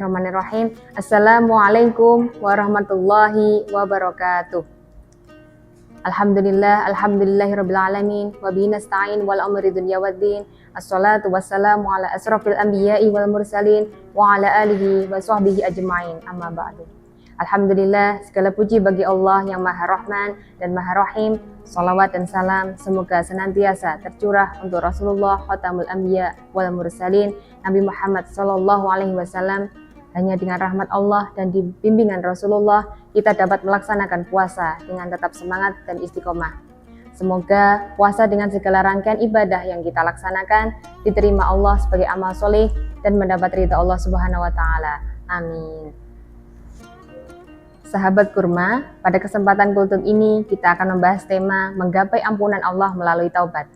Bismillahirrahmanirrahim. Assalamualaikum warahmatullahi wabarakatuh. Alhamdulillahirrabbilalamin. Wabihi nasta'in wal amri dunya waddin. Assalatu wassalamu ala asrafil anbiya'i wal mursalin wa ala alihi wa sahbihi ajma'in. Amma ba'du. Alhamdulillah, segala puji bagi Allah yang Maha Rahman dan Maha Rahim. Salawat dan salam semoga senantiasa tercurah untuk Rasulullah Khatamul Anbiya wal Mursalin, Nabi Muhammad sallallahu alaihi wasallam. Hanya dengan rahmat Allah dan bimbingan Rasulullah kita dapat melaksanakan puasa dengan tetap semangat dan istiqomah. Semoga puasa dengan segala rangkaian ibadah yang kita laksanakan diterima Allah sebagai amal soleh dan mendapat ridha Allah Subhanahu wa taala. Amin. Sahabat kurma, pada kesempatan kultum ini kita akan membahas tema menggapai ampunan Allah melalui taubat.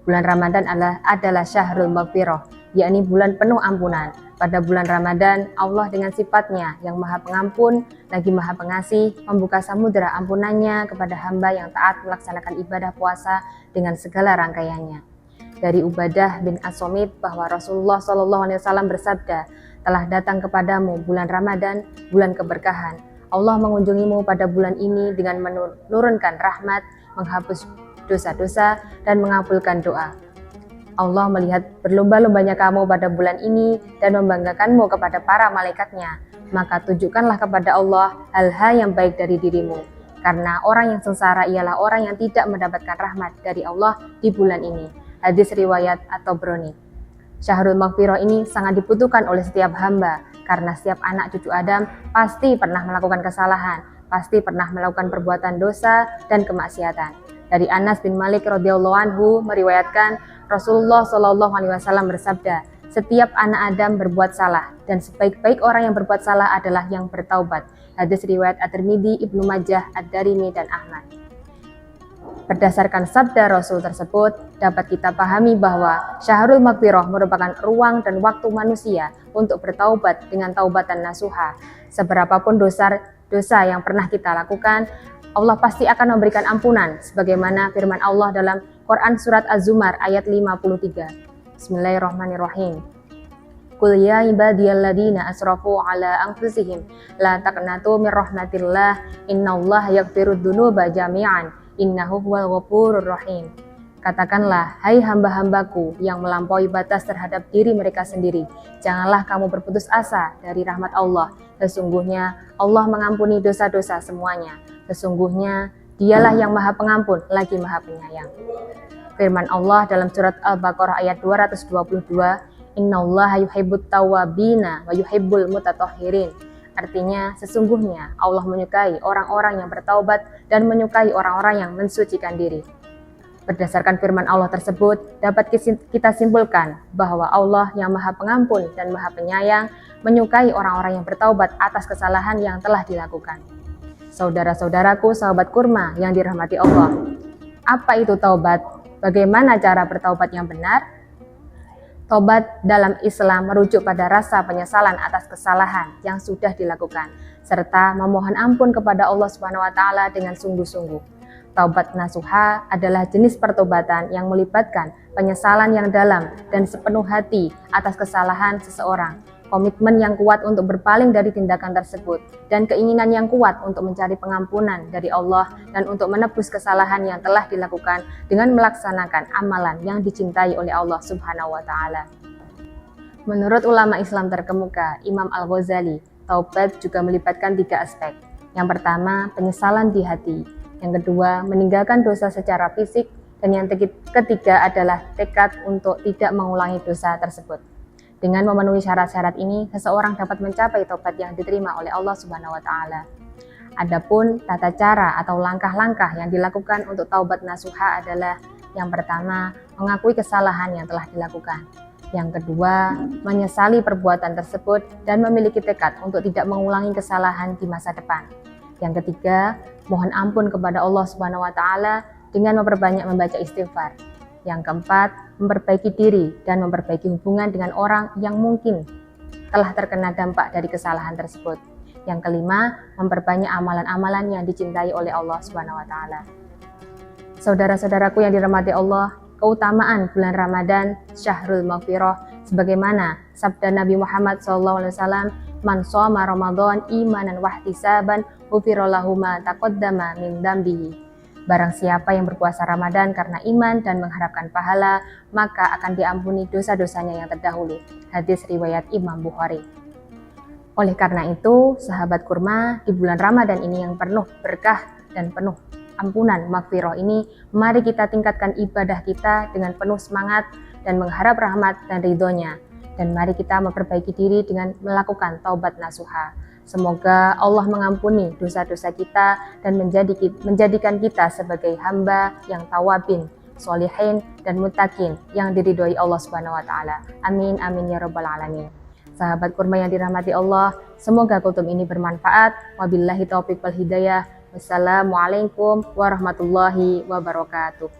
Bulan Ramadan adalah syahrul maghfirah, yakni bulan penuh ampunan. Pada bulan Ramadan, Allah dengan sifatnya yang maha pengampun, lagi maha pengasih, membuka samudera ampunannya kepada hamba yang taat melaksanakan ibadah puasa dengan segala rangkaiannya. Dari Ubadah bin As-Somit bahwa Rasulullah SAW bersabda, telah datang kepadamu bulan Ramadan, bulan keberkahan. Allah mengunjungimu pada bulan ini dengan menurunkan rahmat, menghapus dosa-dosa, dan mengabulkan doa. Allah melihat berlomba-lombanya kamu pada bulan ini dan membanggakanmu kepada para malaikatnya. Maka tunjukkanlah kepada Allah hal-hal yang baik dari dirimu. Karena orang yang sengsara ialah orang yang tidak mendapatkan rahmat dari Allah di bulan ini. Hadis riwayat At-Tabrani. Syahrul Maghfirah ini sangat dibutuhkan oleh setiap hamba. Karena setiap anak cucu Adam pasti pernah melakukan kesalahan, pasti pernah melakukan perbuatan dosa dan kemaksiatan. Dari Anas bin Malik radhiyallahu anhu meriwayatkan Rasulullah SAW bersabda, setiap anak Adam berbuat salah dan sebaik-baik orang yang berbuat salah adalah yang bertaubat. Hadis riwayat At-Tirmidzi, Ibnu Majah, Ad-Darimi dan Ahmad. Berdasarkan sabda Rasul tersebut, dapat kita pahami bahwa Syahrul Maghfirah merupakan ruang dan waktu manusia untuk bertaubat dengan taubatan nasuha. Seberapapun dosa yang pernah kita lakukan, Allah pasti akan memberikan ampunan, sebagaimana firman Allah dalam Quran Surat Az-Zumar ayat 53. Bismillahirrahmanirrahim. Qul ya ibadiyalladzina asrafu ala anfusihim la taqnatu min rahmatillah innallaha yaghfirud dzunuba jami'an innahu huwal ghafurur rahim. Katakanlah, hai hamba-hambaku yang melampaui batas terhadap diri mereka sendiri, janganlah kamu berputus asa dari rahmat Allah. Sesungguhnya Allah mengampuni dosa-dosa semuanya. Sesungguhnya Dialah yang Maha Pengampun lagi Maha Penyayang. Firman Allah dalam surat Al-Baqarah ayat 222, Innallaha yuhibbut tawwabina wa yuhibbul mutatahhirin. Artinya, sesungguhnya Allah menyukai orang-orang yang bertaubat dan menyukai orang-orang yang mensucikan diri. Berdasarkan firman Allah tersebut, dapat kita simpulkan bahwa Allah yang Maha Pengampun dan Maha Penyayang menyukai orang-orang yang bertaubat atas kesalahan yang telah dilakukan. Saudara-saudaraku, sahabat kurma yang dirahmati Allah. Apa itu taubat? Bagaimana cara bertaubat yang benar? Taubat dalam Islam merujuk pada rasa penyesalan atas kesalahan yang sudah dilakukan, serta memohon ampun kepada Allah Subhanahu wa taala dengan sungguh-sungguh. Taubat nasuha adalah jenis pertobatan yang melibatkan penyesalan yang dalam dan sepenuh hati atas kesalahan seseorang, komitmen yang kuat untuk berpaling dari tindakan tersebut, dan keinginan yang kuat untuk mencari pengampunan dari Allah dan untuk menebus kesalahan yang telah dilakukan dengan melaksanakan amalan yang dicintai oleh Allah Subhanahu wa taala. Menurut ulama Islam terkemuka, Imam Al-Ghazali, taubat juga melibatkan 3 aspek. Yang pertama, penyesalan di hati. Yang kedua, meninggalkan dosa secara fisik, dan yang ketiga adalah tekad untuk tidak mengulangi dosa tersebut. Dengan memenuhi syarat-syarat ini, seseorang dapat mencapai taubat yang diterima oleh Allah Subhanahu wa taala. Adapun tata cara atau langkah-langkah yang dilakukan untuk taubat nasuha adalah yang pertama, mengakui kesalahan yang telah dilakukan. Yang kedua, menyesali perbuatan tersebut dan memiliki tekad untuk tidak mengulangi kesalahan di masa depan. Yang ketiga, mohon ampun kepada Allah Subhanahu wa taala dengan memperbanyak membaca istighfar. Yang keempat, memperbaiki diri dan memperbaiki hubungan dengan orang yang mungkin telah terkena dampak dari kesalahan tersebut. Yang kelima, memperbanyak amalan-amalan yang dicintai oleh Allah Subhanahu wa taala. Saudara-saudaraku yang dirahmati Allah, keutamaan bulan Ramadan, Syahrul Maghfirah, sebagaimana sabda Nabi Muhammad SAW Man shoma Ramadan imanan wahtisaban ghufira lahu ma taqaddama min dzambihi. Barang siapa yang berpuasa Ramadan karena iman dan mengharapkan pahala, maka akan diampuni dosa-dosanya yang terdahulu. Hadis riwayat Imam Bukhari. Oleh karena itu, sahabat kurma, di bulan Ramadan ini yang penuh berkah dan penuh ampunan maghfirah ini, mari kita tingkatkan ibadah kita dengan penuh semangat dan mengharap rahmat dan ridhonya. Dan mari kita memperbaiki diri dengan melakukan taubat nasuha. Semoga Allah mengampuni dosa-dosa kita dan menjadikan kita sebagai hamba yang tawabin, sholihin, dan muttaqin yang diridhoi Allah Subhanahu wa taala. Amin amin ya rabbal alamin. Sahabat kurma yang dirahmati Allah, semoga kultum ini bermanfaat. Wabillahi taufiq wal hidayah. Wassalamualaikum warahmatullahi wabarakatuh.